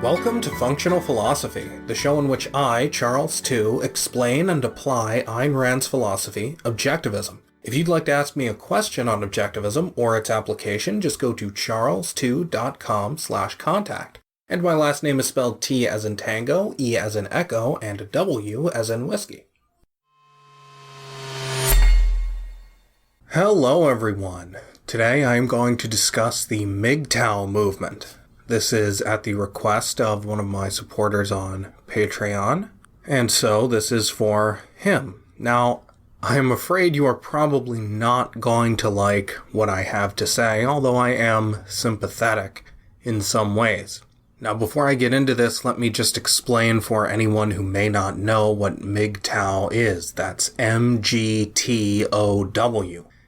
Welcome to Functional Philosophy, the show in which I, Charles Tew, explain and apply Ayn Rand's philosophy, Objectivism. If you'd like to ask me a question on Objectivism or its application, just go to charlestew.com/contact. And my last name is spelled T as in tango, E as in echo, and W as in whiskey. Hello everyone. Today I am going to discuss the MGTOW movement. This is at the request of one of my supporters on Patreon, and so this is for him. Now, I am afraid you are probably not going to like what I have to say, although I am sympathetic in some ways. Now, before I get into this, let me just explain for anyone who may not know what MGTOW is. That's MGTOW.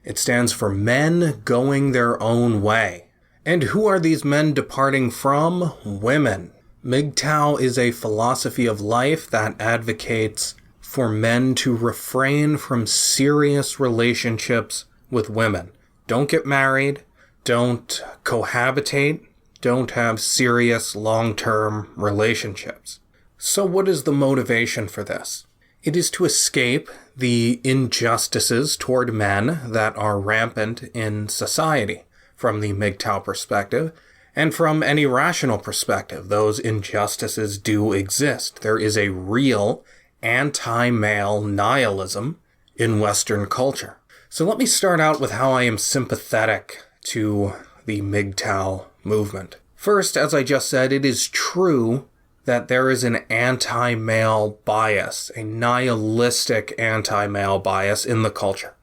It stands for Men Going Their Own Way. And who are these men departing from? Women. MGTOW is a philosophy of life that advocates for men to refrain from serious relationships with women. Don't get married, don't cohabitate, don't have serious long-term relationships. So what is the motivation for this? It is to escape the injustices toward men that are rampant in society. From the MGTOW perspective, and from any rational perspective, those injustices do exist. There is a real anti-male nihilism in Western culture. So let me start out with how I am sympathetic to the MGTOW movement. First, as I just said, it is true that there is an anti-male bias, a nihilistic anti-male bias in the culture.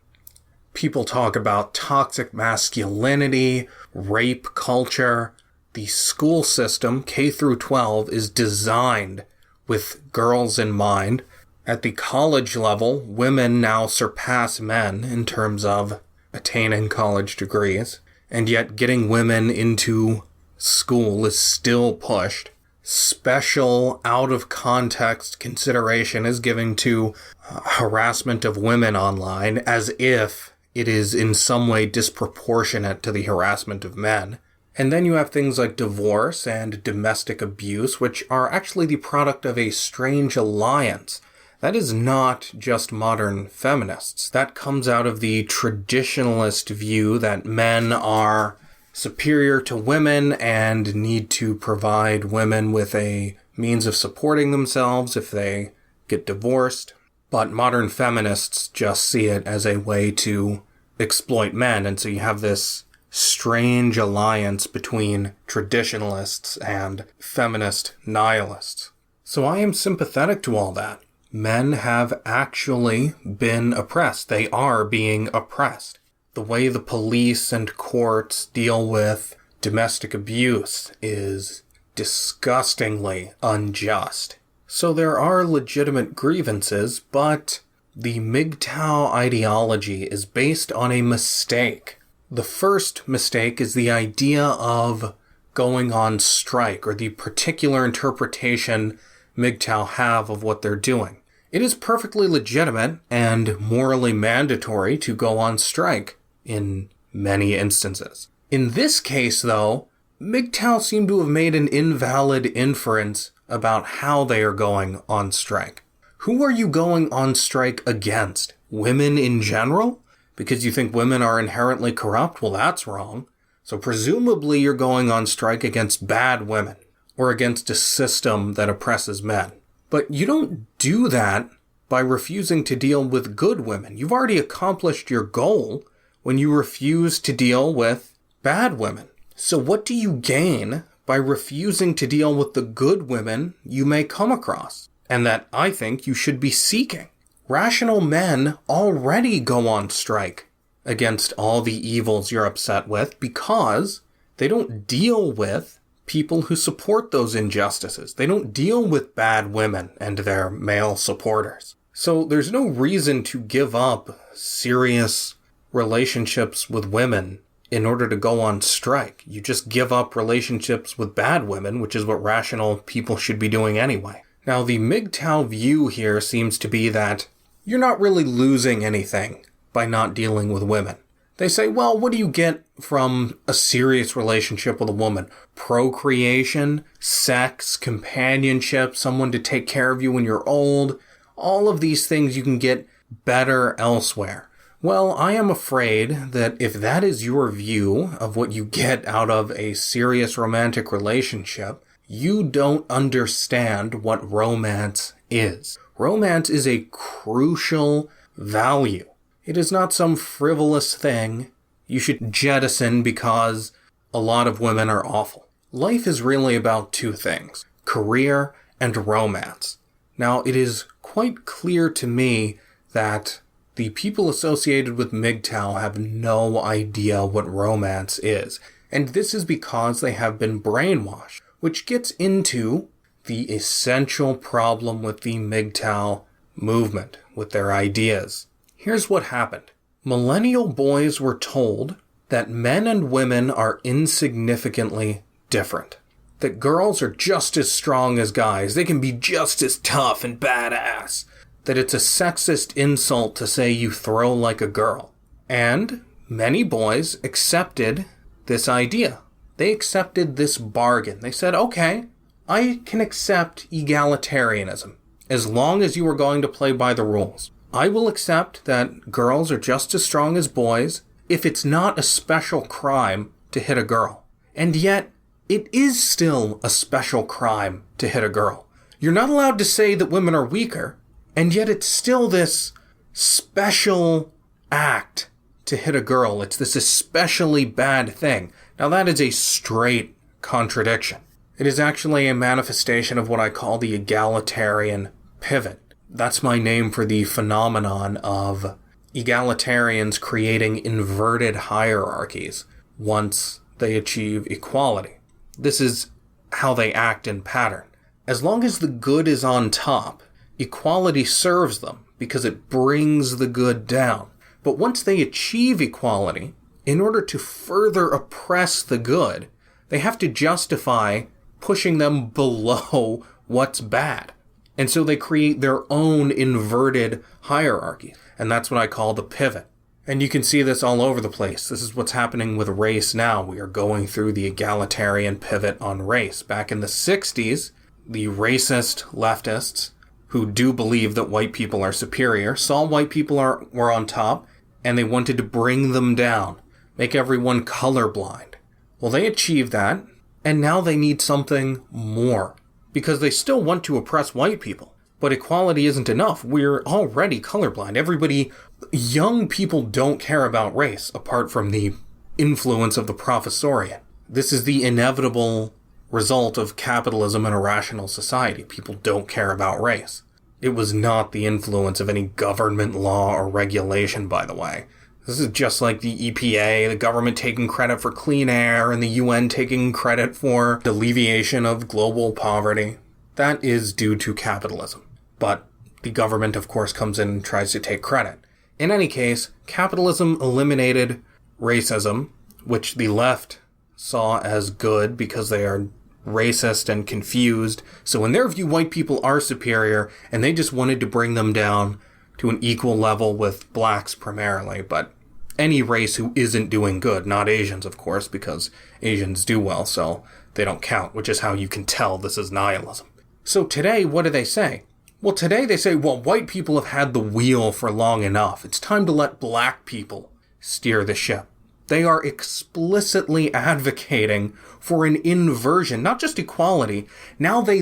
People talk about toxic masculinity, rape culture. The school system, K through 12, is designed with girls in mind. At the college level, women now surpass men in terms of attaining college degrees, and yet getting women into school is still pushed. Special out-of-context consideration is given to harassment of women online as if it is in some way disproportionate to the harassment of men. And then you have things like divorce and domestic abuse, which are actually the product of a strange alliance. That is not just modern feminists. That comes out of the traditionalist view that men are superior to women and need to provide women with a means of supporting themselves if they get divorced. But modern feminists just see it as a way to exploit men, and so you have this strange alliance between traditionalists and feminist nihilists. So I am sympathetic to all that. Men have actually been oppressed. They are being oppressed. The way the police and courts deal with domestic abuse is disgustingly unjust. So there are legitimate grievances, but the MGTOW ideology is based on a mistake. The first mistake is the idea of going on strike, or the particular interpretation MGTOW have of what they're doing. It is perfectly legitimate and morally mandatory to go on strike in many instances. In this case, though, MGTOW seem to have made an invalid inference about how they are going on strike. Who are you going on strike against? Women in general? Because you think women are inherently corrupt? Well, that's wrong. So presumably you're going on strike against bad women, or against a system that oppresses men. But you don't do that by refusing to deal with good women. You've already accomplished your goal when you refuse to deal with bad women. So what do you gain by refusing to deal with the good women you may come across? And that I think you should be seeking. Rational men already go on strike against all the evils you're upset with because they don't deal with people who support those injustices. They don't deal with bad women and their male supporters. So there's no reason to give up serious relationships with women in order to go on strike. You just give up relationships with bad women, which is what rational people should be doing anyway. Now, the MGTOW view here seems to be that you're not really losing anything by not dealing with women. They say, well, what do you get from a serious relationship with a woman? Procreation, sex, companionship, someone to take care of you when you're old. All of these things you can get better elsewhere. Well, I am afraid that if that is your view of what you get out of a serious romantic relationship, you don't understand what romance is. Romance is a crucial value. It is not some frivolous thing you should jettison because a lot of women are awful. Life is really about two things, career and romance. Now, it is quite clear to me that the people associated with MGTOW have no idea what romance is. And this is because they have been brainwashed, which gets into the essential problem with the MGTOW movement, with their ideas. Here's what happened. Millennial boys were told that men and women are insignificantly different. That girls are just as strong as guys. They can be just as tough and badass. That it's a sexist insult to say you throw like a girl. And many boys accepted this idea. They accepted this bargain. They said, okay, I can accept egalitarianism as long as you are going to play by the rules. I will accept that girls are just as strong as boys if it's not a special crime to hit a girl. And yet, it is still a special crime to hit a girl. You're not allowed to say that women are weaker, and yet it's still this special act to hit a girl. It's this especially bad thing. Now that is a straight contradiction. It is actually a manifestation of what I call the egalitarian pivot. That's my name for the phenomenon of egalitarians creating inverted hierarchies once they achieve equality. This is how they act in pattern. As long as the good is on top, equality serves them because it brings the good down. But once they achieve equality, in order to further oppress the good, they have to justify pushing them below what's bad. And so they create their own inverted hierarchy. And that's what I call the pivot. And you can see this all over the place. This is what's happening with race now. We are going through the egalitarian pivot on race. Back in the 60s, the racist leftists, who do believe that white people are superior, saw white people were on top, and they wanted to bring them down, make everyone colorblind. Well, they achieved that, and now they need something more, because they still want to oppress white people. But equality isn't enough. We're already colorblind. Young people don't care about race, apart from the influence of the professoriate. This is the inevitable result of capitalism and a rational society. People don't care about race. It was not the influence of any government law or regulation, by the way. This is just like the EPA, the government taking credit for clean air, and the UN taking credit for the alleviation of global poverty. That is due to capitalism. But the government, of course, comes in and tries to take credit. In any case, capitalism eliminated racism, which the left saw as good because they are racist and confused. So in their view, white people are superior, and they just wanted to bring them down to an equal level with blacks primarily, but any race who isn't doing good, not Asians, of course, because Asians do well, so they don't count, which is how you can tell this is nihilism. So today, what do they say? Well, today they say, well, white people have had the wheel for long enough. It's time to let black people steer the ship. They are explicitly advocating for an inversion, not just equality. Now they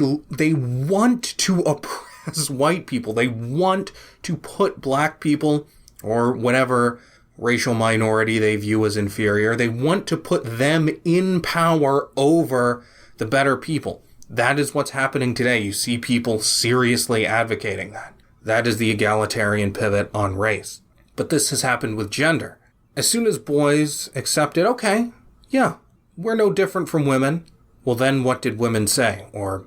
want to oppress white people. They want to put black people, or whatever racial minority they view as inferior, they want to put them in power over the better people. That is what's happening today. You see people seriously advocating that. That is the egalitarian pivot on race. But this has happened with gender. As soon as boys accepted, okay, yeah, we're no different from women, well then what did women say? Or,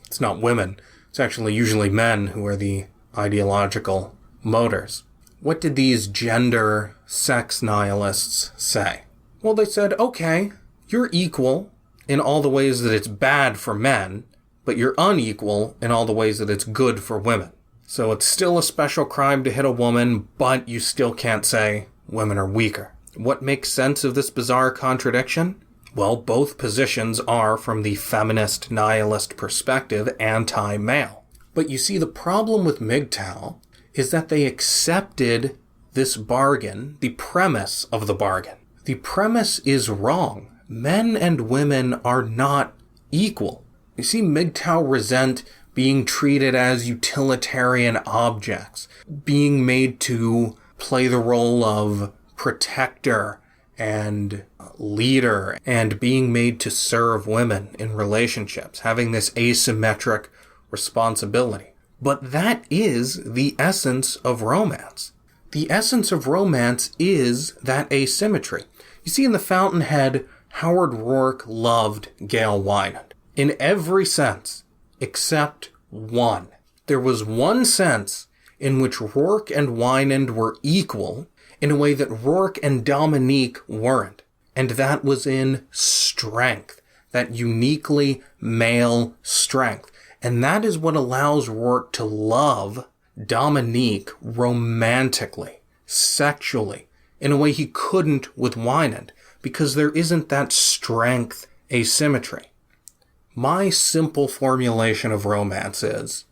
it's not women, it's actually usually men who are the ideological motors. What did these gender sex nihilists say? Well, they said, okay, you're equal in all the ways that it's bad for men, but you're unequal in all the ways that it's good for women. So it's still a special crime to hit a woman, but you still can't say women are weaker. What makes sense of this bizarre contradiction? Well, both positions are, from the feminist nihilist perspective, anti-male. But you see, the problem with MGTOW is that they accepted this bargain, the premise of the bargain. The premise is wrong. Men and women are not equal. You see, MGTOW resent being treated as utilitarian objects, being made to play the role of protector and leader, and being made to serve women in relationships, having this asymmetric responsibility. But that is the essence of romance. The essence of romance is that asymmetry. You see, in The Fountainhead, Howard Rourke loved Gail Wynand in every sense except one. There was one sense in which Rourke and Wynand were equal in a way that Rourke and Dominique weren't. And that was in strength, that uniquely male strength. And that is what allows Rourke to love Dominique romantically, sexually, in a way he couldn't with Wynand, because there isn't that strength asymmetry. My simple formulation of romance is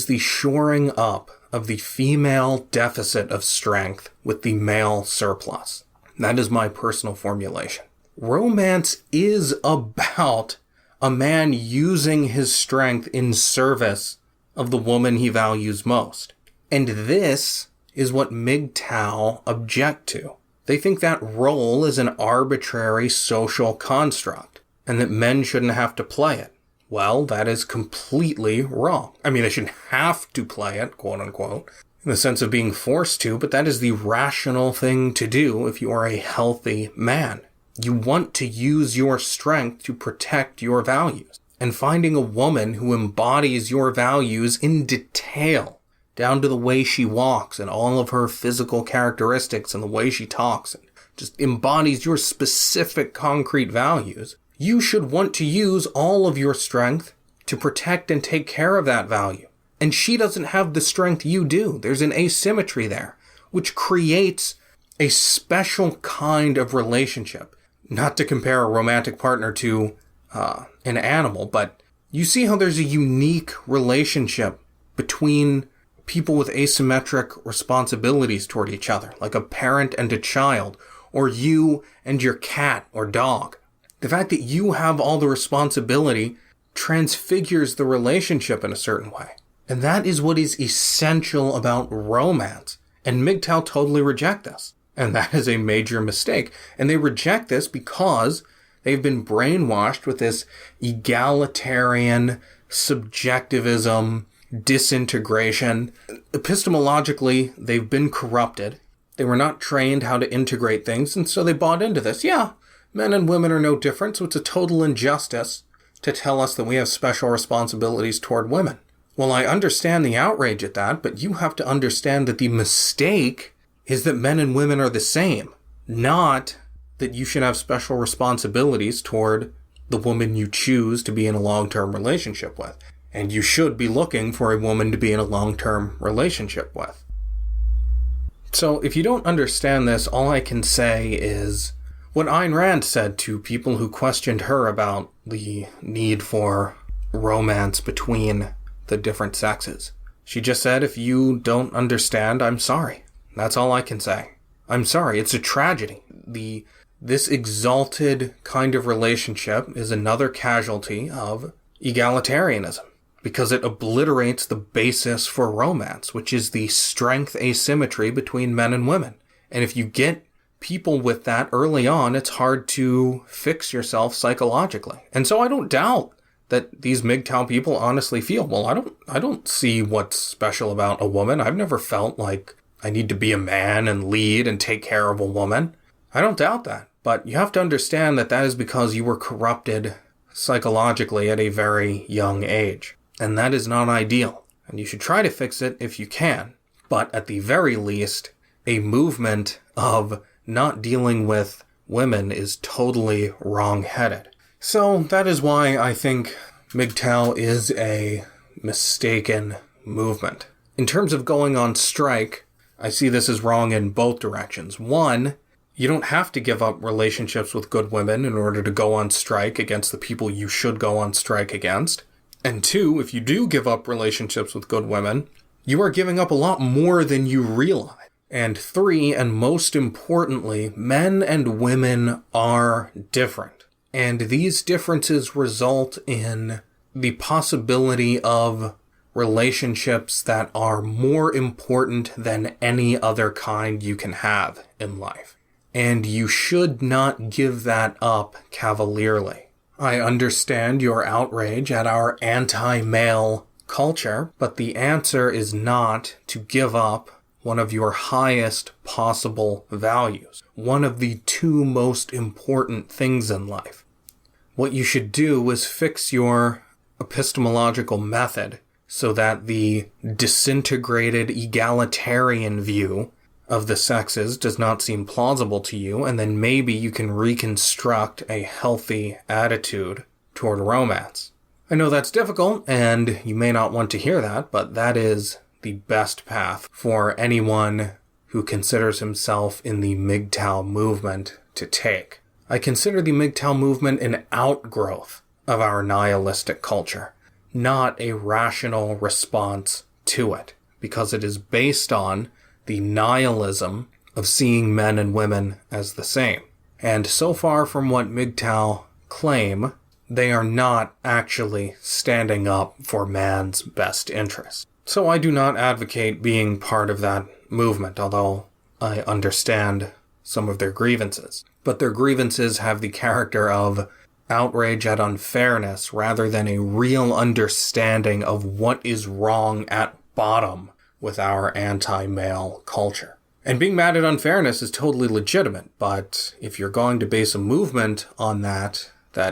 the shoring up of the female deficit of strength with the male surplus. That is my personal formulation. Romance is about a man using his strength in service of the woman he values most. And this is what MGTOW object to. They think that role is an arbitrary social construct, and that men shouldn't have to play it. Well, that is completely wrong. I mean, they shouldn't have to play it, quote unquote, in the sense of being forced to, but that is the rational thing to do if you are a healthy man. You want to use your strength to protect your values. And finding a woman who embodies your values in detail, down to the way she walks and all of her physical characteristics and the way she talks, and just embodies your specific concrete values, you should want to use all of your strength to protect and take care of that value. And she doesn't have the strength you do. There's an asymmetry there, which creates a special kind of relationship. Not to compare a romantic partner to an animal, but you see how there's a unique relationship between people with asymmetric responsibilities toward each other, like a parent and a child, or you and your cat or dog. The fact that you have all the responsibility transfigures the relationship in a certain way. And that is what is essential about romance. And MGTOW totally reject this. And that is a major mistake. And they reject this because they've been brainwashed with this egalitarian subjectivism, disintegration. Epistemologically, they've been corrupted. They were not trained how to integrate things, and so they bought into this. Yeah, men and women are no different, so it's a total injustice to tell us that we have special responsibilities toward women. Well, I understand the outrage at that, but you have to understand that the mistake is that men and women are the same, not that you should have special responsibilities toward the woman you choose to be in a long-term relationship with. And you should be looking for a woman to be in a long-term relationship with. So if you don't understand this, all I can say is what Ayn Rand said to people who questioned her about the need for romance between the different sexes. She just said, if you don't understand, I'm sorry. That's all I can say. I'm sorry. It's a tragedy. This exalted kind of relationship is another casualty of egalitarianism, because it obliterates the basis for romance, which is the strength asymmetry between men and women. And if you get people with that early on, it's hard to fix yourself psychologically. And so I don't doubt that these MGTOW people honestly feel, well, I don't see what's special about a woman. I've never felt like I need to be a man and lead and take care of a woman. I don't doubt that. But you have to understand that that is because you were corrupted psychologically at a very young age. And that is not ideal. And you should try to fix it if you can. But at the very least, a movement of not dealing with women is totally wrong-headed. So that is why I think MGTOW is a mistaken movement. In terms of going on strike, I see this as wrong in both directions. One, You don't have to give up relationships with good women in order to go on strike against the people you should go on strike against. And 2, if you do give up relationships with good women, you are giving up a lot more than you realize. And 3, and most importantly, men and women are different. And these differences result in the possibility of relationships that are more important than any other kind you can have in life. And you should not give that up cavalierly. I understand your outrage at our anti-male culture, but the answer is not to give up one of your highest possible values, one of the 2 most important things in life. What you should do is fix your epistemological method so that the disintegrated egalitarian view of the sexes does not seem plausible to you, and then maybe you can reconstruct a healthy attitude toward romance. I know that's difficult, and you may not want to hear that, but that is the best path for anyone who considers himself in the MGTOW movement to take. I consider the MGTOW movement an outgrowth of our nihilistic culture, not a rational response to it, because it is based on the nihilism of seeing men and women as the same. And so far from what MGTOW claim, they are not actually standing up for man's best interests. So I do not advocate being part of that movement, although I understand some of their grievances. But their grievances have the character of outrage at unfairness rather than a real understanding of what is wrong at bottom with our anti-male culture. And being mad at unfairness is totally legitimate, but if you're going to base a movement on that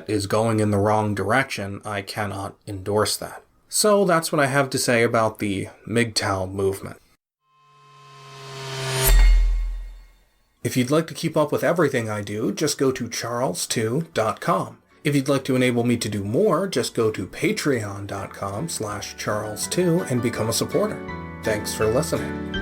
is going in the wrong direction, I cannot endorse that. So that's what I have to say about the MGTOW movement. If you'd like to keep up with everything I do, just go to charlestew.com. If you'd like to enable me to do more, just go to patreon.com/charlestew and become a supporter. Thanks for listening.